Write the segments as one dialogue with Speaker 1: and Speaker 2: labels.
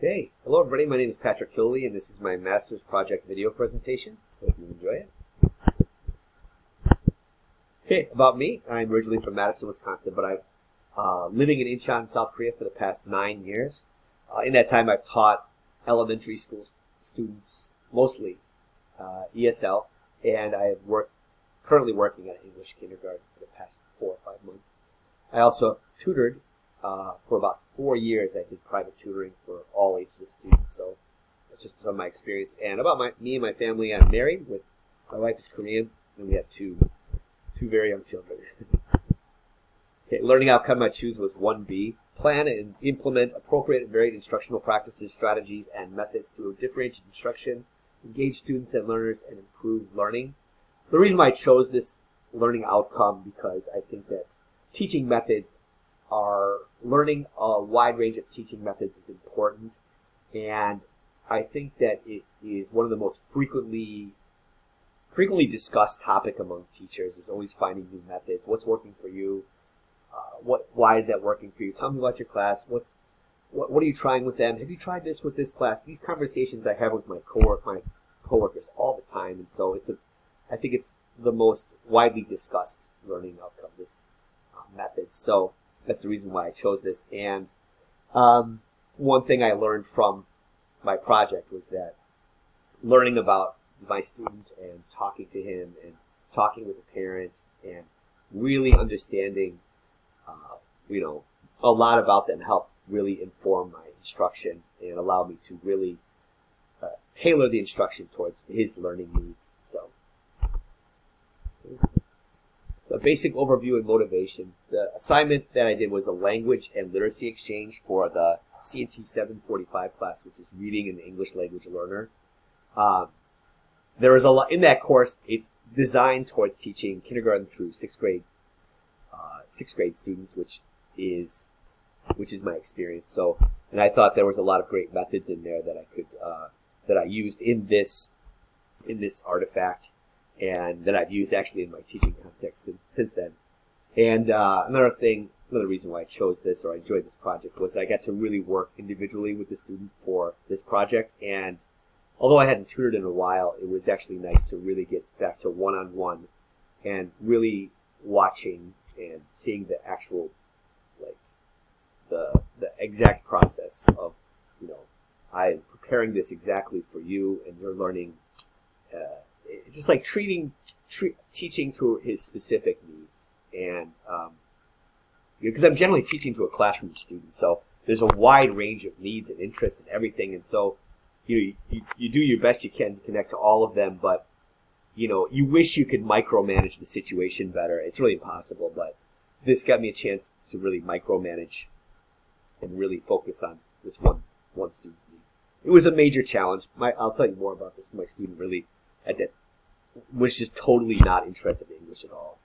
Speaker 1: Hey, hello everybody, my name is Patrick Killey and this is my master's project video presentation. Hope you enjoy it. Okay, about me, I'm originally from Madison, Wisconsin, but I've living in Incheon, South Korea for the past 9 years. In that time I've taught elementary school students, mostly ESL, and I have currently working at an English kindergarten for the past 4 or 5 months. I also tutored for about 4 years. I did private tutoring for all ages of students, so that's just some of my experience. And about me and my family, I'm married. My wife is Korean, and we have two very young children. Okay, learning outcome I choose was 1B. Plan and implement appropriate and varied instructional practices, strategies, and methods to differentiate instruction, engage students and learners, and improve learning. The reason why I chose this learning outcome because I think that teaching methods learning a wide range of teaching methods is important, and I think that it is one of the most frequently discussed topic among teachers is always finding new methods. What's working for you? Why is that working for you? Tell me about your class. What are you trying with them? Have you tried this with this class? These conversations I have with my coworkers all the time, and so I think it's the most widely discussed learning outcome, this method. So that's the reason why I chose this. And one thing I learned from my project was that learning about my student and talking to him and talking with the parent and really understanding, a lot about them helped really inform my instruction and allow me to really tailor the instruction towards his learning needs. So, a basic overview and motivations. The assignment that I did was a language and literacy exchange for the CNT 745 class, which is Reading in the English Language Learner. There is a lot in that course. It's designed towards teaching kindergarten through sixth grade students, which is my experience. So, and I thought there was a lot of great methods in there that I used in this artifact, and that I've used actually in my teaching context since then. And another reason why I chose this or I enjoyed this project was that I got to really work individually with the student for this project. And although I hadn't tutored in a while, it was actually nice to really get back to one-on-one and really watching and seeing the actual, the exact process of, I am preparing this exactly for you and you're learning, just like teaching to his specific needs. And because I'm generally teaching to a classroom of students, so there's a wide range of needs and interests and everything, and so you do your best you can to connect to all of them, but you wish you could micromanage the situation better. It's really impossible, but this got me a chance to really micromanage and really focus on this one student's needs. It was a major challenge. I'll tell you more about this. My student really was just totally not interested in English at all.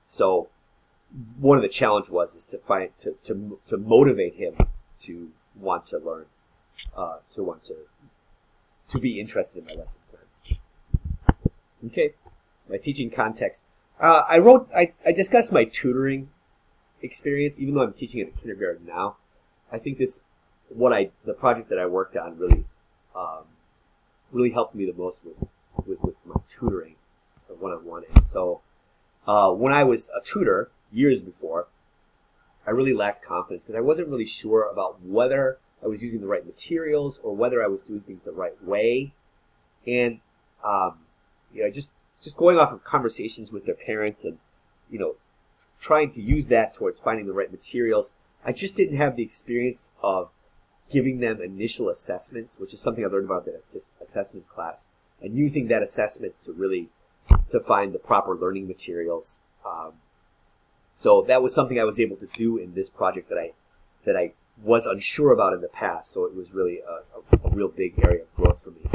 Speaker 1: So one of the challenge was to motivate him to want to learn, to be interested in my lesson plans. Okay, my teaching context. I discussed my tutoring experience, even though I'm teaching at a kindergarten now. I think the project that I worked on really helped me the most was with my tutoring, one-on-one. And so, when I was a tutor years before, I really lacked confidence because I wasn't really sure about whether I was using the right materials or whether I was doing things the right way. And, just going off of conversations with their parents and, trying to use that towards finding the right materials, I just didn't have the experience of giving them initial assessments, which is something I learned about in that assessment class, and using that assessments to find the proper learning materials. So that was something I was able to do in this project that I was unsure about in the past. So it was really a real big area of growth for me.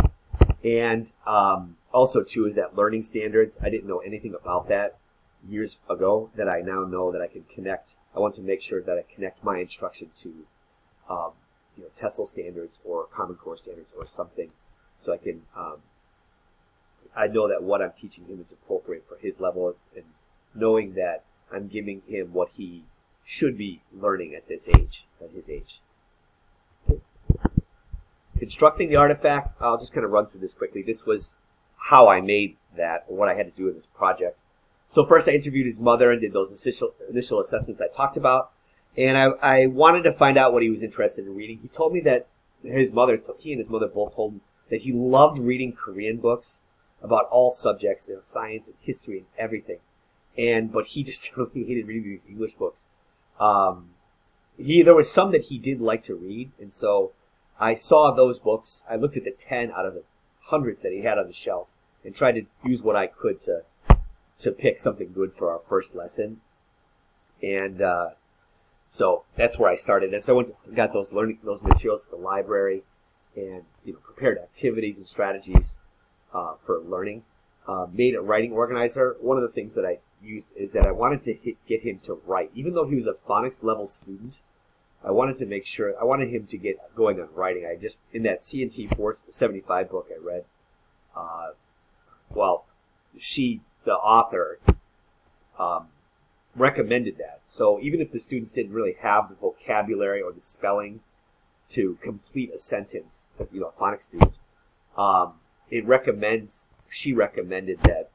Speaker 1: And also too is that learning standards. I didn't know anything about that years ago that I now know that I can connect. I want to make sure that I connect my instruction to TESOL standards or Common Core standards or something, so I can I know that what I'm teaching him is appropriate for his level, and knowing that I'm giving him what he should be learning at his age. constructing the artifact, I'll just kind of run through this quickly. This was how I made that, or what I had to do in this project. So first I interviewed his mother and did those initial assessments I talked about. And I wanted to find out what he was interested in reading. He told me that he and his mother both told him that he loved reading Korean books about all subjects, science and history and everything. But he just totally hated reading these English books. There was some that he did like to read, and so I saw those books. I looked at the 10 out of the hundreds that he had on the shelf and tried to use what I could to pick something good for our first lesson. And so that's where I started. And so I got those materials at the library, and prepared activities and strategies for learning. Made a writing organizer. One of the things that I used is that I wanted to get him to write, even though he was a phonics level student. I wanted him to get going on writing. In that C&T 475 book I read, the author, recommended that. So even if the students didn't really have the vocabulary or the spelling to complete a sentence, a phonics student, she recommended that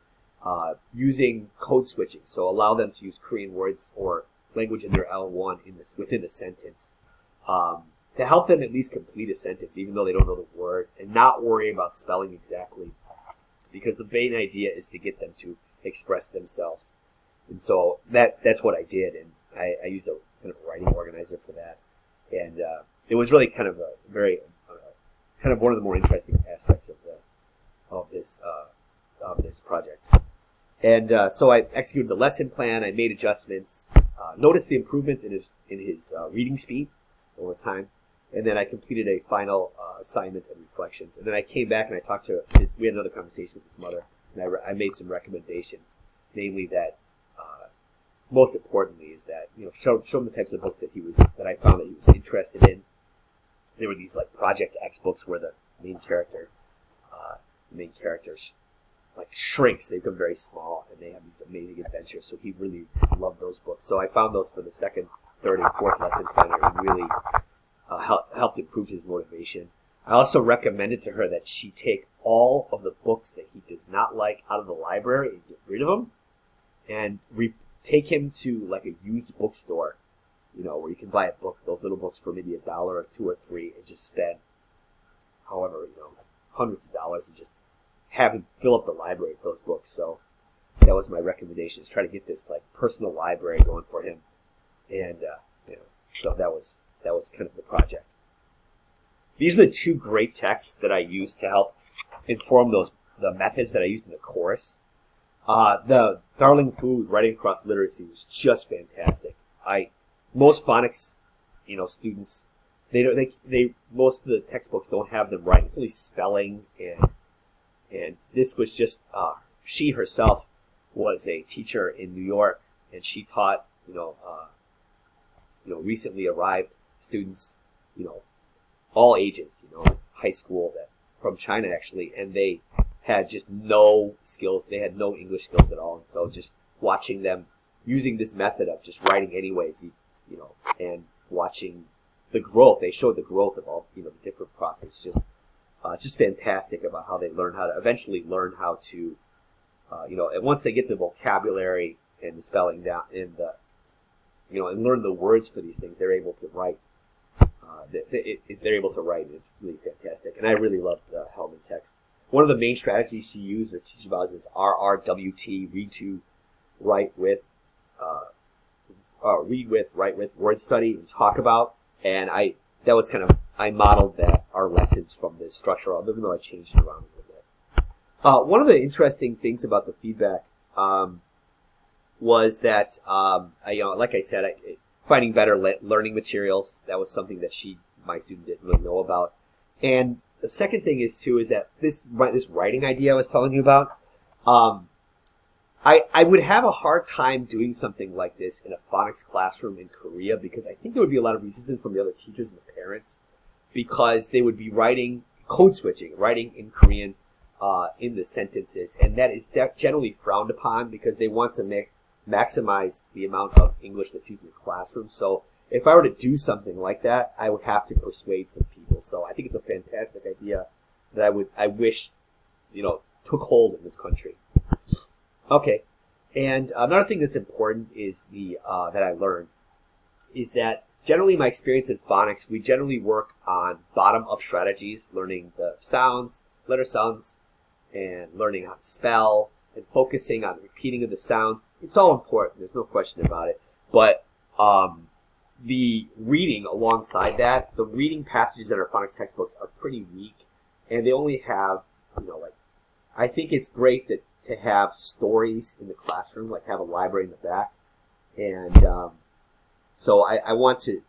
Speaker 1: using code switching, so allow them to use Korean words or language in their L1 within a sentence, to help them at least complete a sentence, even though they don't know the word, and not worry about spelling exactly, because the main idea is to get them to express themselves. And so that's what I did, and I used a kind of writing organizer for that, and it was really kind of a very kind of one of the more interesting aspects of this project. And so I executed the lesson plan. I made adjustments, noticed the improvement in his reading speed over time, and then I completed a final assignment and reflections. And then I came back and I talked to we had another conversation with his mother, and I made some recommendations, namely that most importantly is that show him the types of books that I found that he was interested in. There were these like Project X books where the main characters like shrinks. They become very small, and they have these amazing adventures. So he really loved those books. So I found those for the second, third, and fourth lesson planner, and really helped improve his motivation. I also recommended to her that she take all of the books that he does not like out of the library and get rid of them, and take him to like a used bookstore, where you can buy a book, those little books for maybe $1 or $2 or $3, and just spend however, hundreds of dollars and just have him fill up the library with those books. So that was my recommendation, is try to get this like personal library going for him. And so that was kind of the project. These are the two great texts that I used to help inform the methods that I used in the course. The Darling Fu Writing Across Literacy was just fantastic. Most phonics, students, most of the textbooks don't have them writing. It's only spelling, and this was just, she herself was a teacher in New York, and she taught, recently arrived students, all ages, high school, from China actually, and they had just no skills. They had no English skills at all, and so just watching them using this method of just writing anyways, and watching the growth. They showed the growth of all, the different processes. Just fantastic about how they eventually learn how to, and once they get the vocabulary and the spelling down and and learn the words for these things, they're able to write. They're able to write, and it's really fantastic. And I really loved Hellman text. One of the main strategies she used or teaches about is RRWT, read to, write with, write with, word study, and talk about. And I modeled our lessons from this structure, even though I changed it around a little bit. One of the interesting things about the feedback was that, like I said, finding better learning materials. That was something that my student didn't really know about. And the second thing is that this writing idea I was telling you about, I would have a hard time doing something like this in a phonics classroom in Korea, because I think there would be a lot of resistance from the other teachers and the parents, because they would be writing code switching, writing in Korean in the sentences, and that is generally frowned upon because they want to maximize the amount of English that's used in the classroom. So if I were to do something like that, I would have to persuade some people. So I think it's a fantastic idea that I wish, took hold in this country. Okay. And another thing that's important is that I learned is that generally my experience in phonics, we generally work on bottom-up strategies, learning the sounds, letter sounds, and learning how to spell, and focusing on the repeating of the sounds. It's all important. There's no question about it. But the reading alongside that, the reading passages in our phonics textbooks are pretty weak, and they only have, I think it's great to have stories in the classroom, like have a library in the back, and so I want to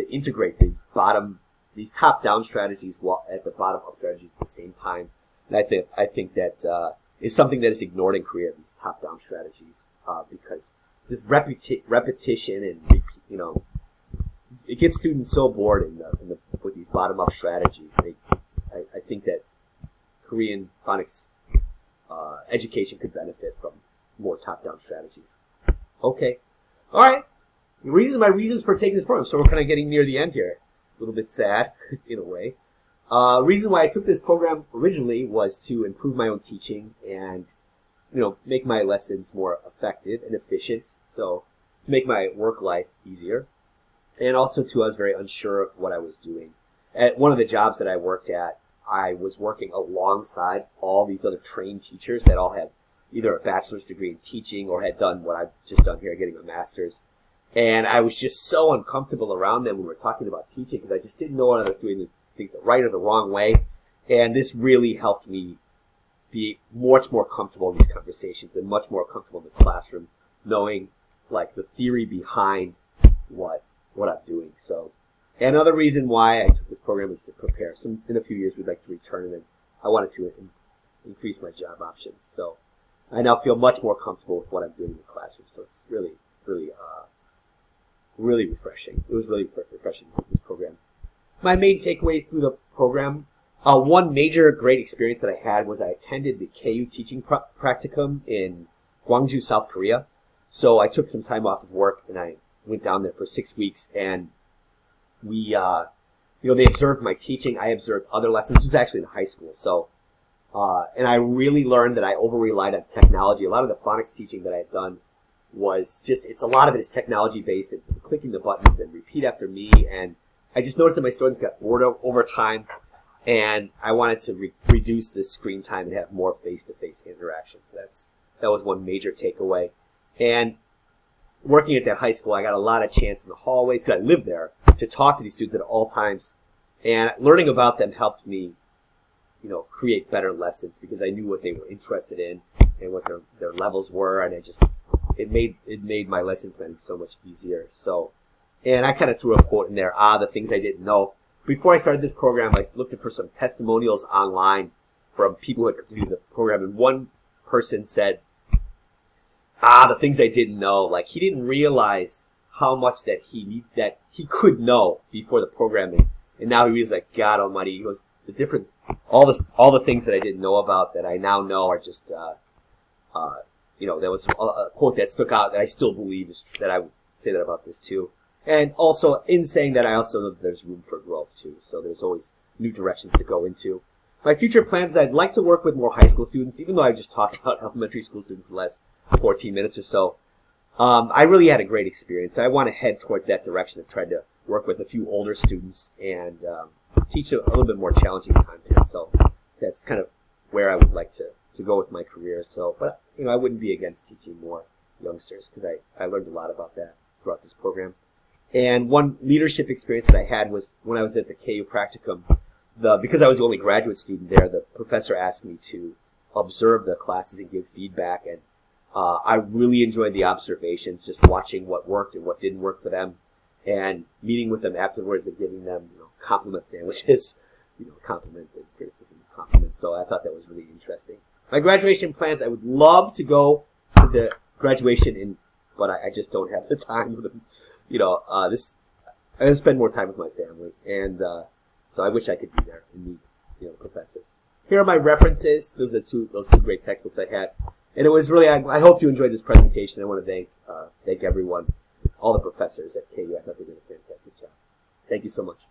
Speaker 1: integrate these top-down strategies while at the bottom-up strategies at the same time. And I think that is something that is ignored in Korea, these top-down strategies, because this repetition and it gets students so bored with these bottom-up strategies. I think that Korean phonics education could benefit from more top-down strategies. Okay, all right. My reasons for taking this program. So we're kind of getting near the end here. A little bit sad, in a way. Reason why I took this program originally was to improve my own teaching and, make my lessons more effective and efficient. So to make my work life easier. And also, too, I was very unsure of what I was doing. At one of the jobs that I worked at, I was working alongside all these other trained teachers that all had either a bachelor's degree in teaching or had done what I've just done here, getting a master's. And I was just so uncomfortable around them when we were talking about teaching because I just didn't know what I was doing things the right or the wrong way. And this really helped me be much more comfortable in these conversations and much more comfortable in the classroom, knowing the theory behind what I'm doing. So, and another reason why I took this program is to prepare. In a few years, we'd like to return, and I wanted to increase my job options. So I now feel much more comfortable with what I'm doing in the classroom. So it's really, really, really refreshing. It was really refreshing with this program. My main takeaway through the program, one major great experience that I had was I attended the KU teaching practicum in Gwangju, South Korea. So I took some time off of work and I went down there for 6 weeks, and we, they observed my teaching. I observed other lessons. This was actually in high school. So, and I really learned that I over-relied on technology. A lot of the phonics teaching that I had done was a lot of it is technology based and clicking the buttons and repeat after me. And I just noticed that my students got bored over time, and I wanted to reduce this screen time and have more face-to-face interactions. So that was one major takeaway. And working at that high school, I got a lot of chance in the hallways, because I lived there, to talk to these students at all times. And learning about them helped me, create better lessons because I knew what they were interested in and what their levels were, and it made my lesson planning so much easier. So, and I kind of threw a quote in there, the things I didn't know. Before I started this program, I looked for some testimonials online from people who had completed the program, and one person said, the things I didn't know. Like, he didn't realize how much that he could know before the programming, and now he was like, God Almighty. He goes, all the things that I didn't know about that I now know are just, there was a quote that stuck out that I still believe that I would say that about this too. And also, in saying that, I also know that there's room for growth too. So there's always new directions to go into. My future plans is I'd like to work with more high school students, even though I just talked about elementary school students for the last 14 minutes or so. I really had a great experience. I want to head towards that direction of trying to work with a few older students and teach a little bit more challenging content. So that's kind of where I would like to go with my career. So, but I wouldn't be against teaching more youngsters because I learned a lot about that throughout this program. And one leadership experience that I had was when I was at the KU practicum. Because I was the only graduate student there, the professor asked me to observe the classes and give feedback, and I really enjoyed the observations, just watching what worked and what didn't work for them, and meeting with them afterwards and giving them compliment sandwiches, compliment and criticism and compliment. So I thought that was really interesting. My graduation plans, I would love to go to the graduation, but I just don't have the time with them. I gotta spend more time with my family, and so I wish I could be there and meet, professors. Here are my references. Those two great textbooks I had, and it was really. I hope you enjoyed this presentation. I want to thank everyone all the professors at KU. I thought they did a fantastic job. Thank you so much.